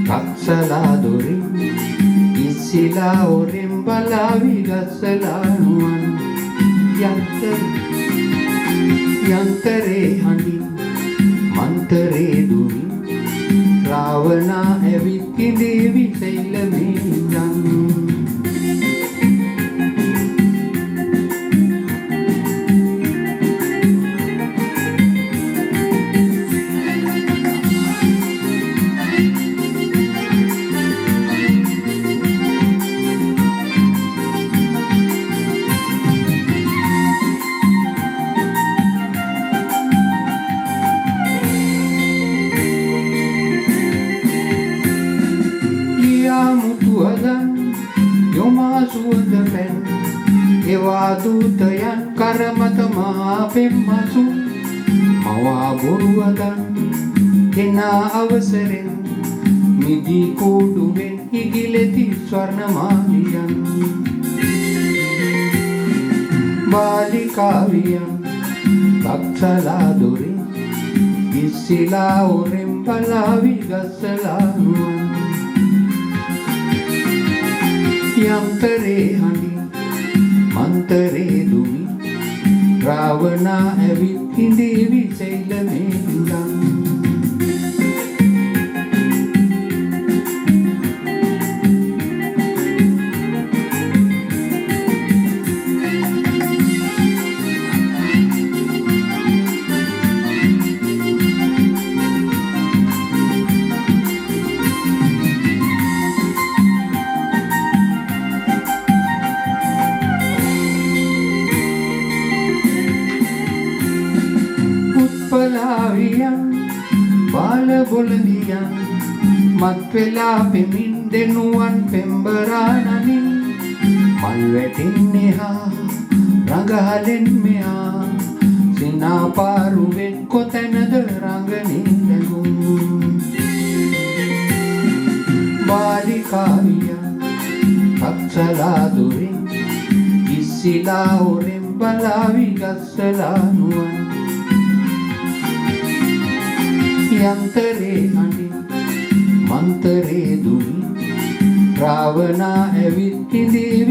කක්සලා දොරින් ඉස්සිලා ඔරෙන් බලාවි ගස්සලා නුවන් යන්තරේ හඬින් මන්තරේ දුරින් රාවණා ඇවිත් කිඳේවි සෛලමේ ඉඳන් යොමා සුවඳ පැන් එවා දූතයන් කරමත මහා පෙම්මසු මවා බොරුවදන් කෙනා අවසරෙන් මිදී කෝඩුවෙන් ඉගිලෙති ස්වර්ණමාලියන් බාලිකාවියන් කක්සලා දොරින් ඉස්සිලා ඔරෙන් බලාවි ගස්සලා නුවන් යන්තරේ හඬින් මන්තරේ දුමි රාවණා ඇවිත් හිඳේවි සෛලමේ ඉඳන් පලාවියන් බාල බොළඳියන් මත් වෙලා පෙමින් දෙනුවන් පෙම්බරානනින් මල් වැටින්නේහා රඟහලෙන් මෙහා සිනාපාරුවෙන් කොතැනද රඟනේ නැගුම් බාලිකාවියන් කක්සලා දොරින් ඉස්සිලා ඔරෙන් බලාවි ගස්සලා නුවන් යන්තරේ හඬින් මන්තරේ දුරින් රාවණා ඇවිත් කිඳේ